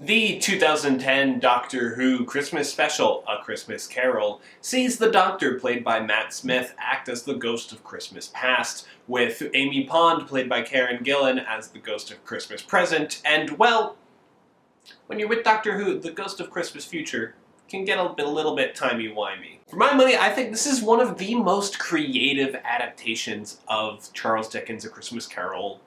The 2010 Doctor Who Christmas special, A Christmas Carol, sees the Doctor, played by Matt Smith, act as the ghost of Christmas past, with Amy Pond, played by Karen Gillan, as the ghost of Christmas present, and, well, when you're with Doctor Who, the ghost of Christmas future can get a little bit timey-wimey. For my money, I think this is one of the most creative adaptations of Charles Dickens' A Christmas Carol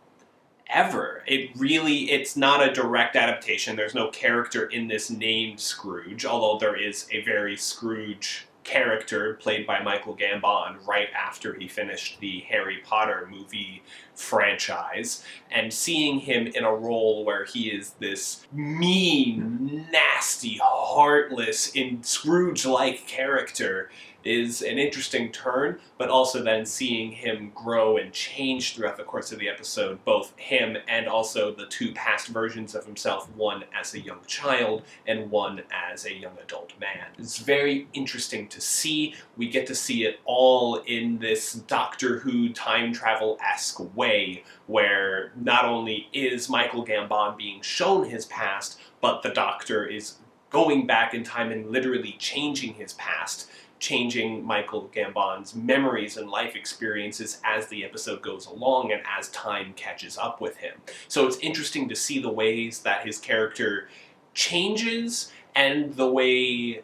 ever. It's not a direct adaptation. There's no character in this named Scrooge, although there is a very Scrooge character played by Michael Gambon right after he finished the Harry Potter movie franchise, and seeing him in a role where he is this mean, nasty, heartless, Scrooge-like character is an interesting turn, but also then seeing him grow and change throughout the course of the episode, both him and also the two past versions of himself, one as a young child and one as a young adult man. It's very interesting to see. We get to see it all in this Doctor Who time travel-esque way, where not only is Michael Gambon being shown his past, but the Doctor is going back in time and literally changing his past, changing Michael Gambon's memories and life experiences as the episode goes along and as time catches up with him. So it's interesting to see the ways that his character changes and the way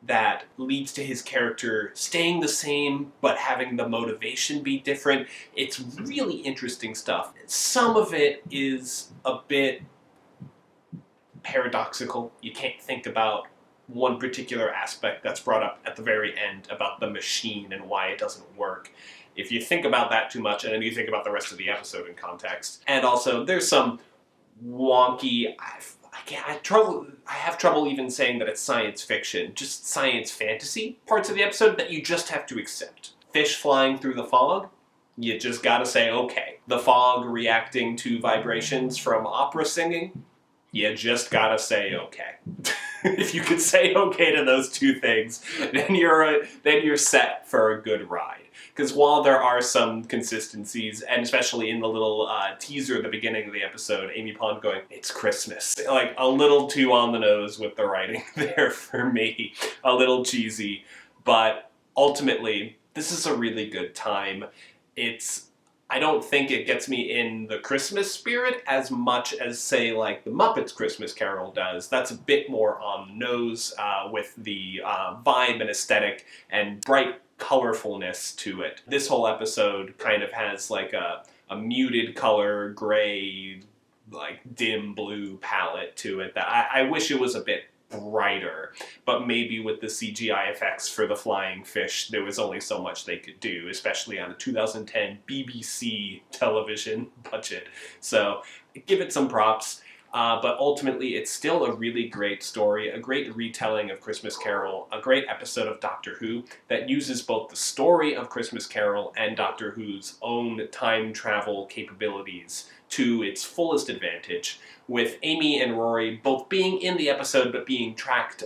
that leads to his character staying the same but having the motivation be different. It's really interesting stuff. Some of it is a bit paradoxical. You can't think about one particular aspect that's brought up at the very end about the machine and why it doesn't work. If you think about that too much, and then you think about the rest of the episode in context. And also, there's some wonky, I have trouble even saying that it's science fiction, just science fantasy parts of the episode that you just have to accept. Fish flying through the fog, you just gotta say okay. The fog reacting to vibrations from opera singing, you just gotta say okay. If you could say okay to those two things, then you're set for a good ride. Because while there are some consistencies, and especially in the little teaser at the beginning of the episode, Amy Pond going, "It's Christmas," like a little too on the nose with the writing there for me, a little cheesy, but ultimately this is a really good time. I don't think it gets me in the Christmas spirit as much as, say, like the Muppets Christmas Carol does. That's a bit more on the nose with the vibe and aesthetic and bright colorfulness to it. This whole episode kind of has like a muted color, gray, like dim blue palette to it that I wish it was a bit brighter, but maybe with the CGI effects for the flying fish, there was only so much they could do, especially on a 2010 BBC television budget. So give it some props, but ultimately it's still a really great story, a great retelling of Christmas Carol, a great episode of Doctor Who that uses both the story of Christmas Carol and Doctor Who's own time travel capabilities to its fullest advantage, with Amy and Rory both being in the episode but being trapped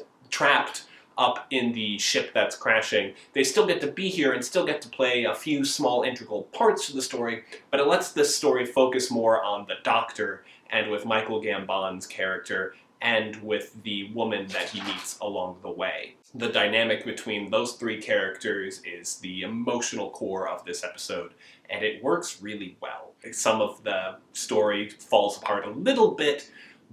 up in the ship that's crashing. They still get to be here and still get to play a few small integral parts to the story, but it lets this story focus more on the Doctor and with Michael Gambon's character and with the woman that he meets along the way. The dynamic between those three characters is the emotional core of this episode, and it works really well. Some of the story falls apart a little bit,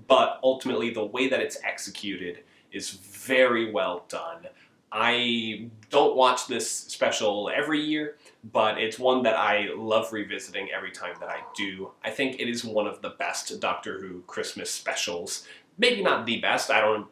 but ultimately the way that it's executed is very well done. I don't watch this special every year, but it's one that I love revisiting every time that I do. I think it is one of the best Doctor Who Christmas specials. Maybe not the best, I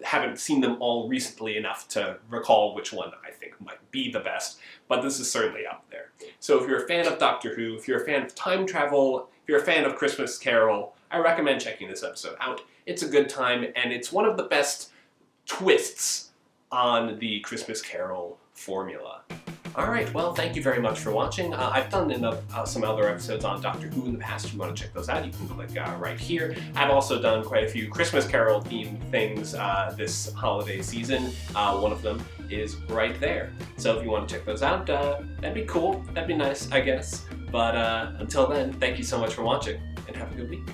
haven't seen them all recently enough to recall which one I think might be the best, but this is certainly up there. So if you're a fan of Doctor Who, if you're a fan of time travel, if you're a fan of Christmas Carol, I recommend checking this episode out. It's a good time, and it's one of the best twists on the Christmas Carol formula. Alright, well, thank you very much for watching. I've done some other episodes on Doctor Who in the past. If you want to check those out, you can click right here. I've also done quite a few Christmas Carol themed things this holiday season. One of them is right there. So if you want to check those out, that'd be cool. That'd be nice, I guess. But until then, thank you so much for watching, and have a good week.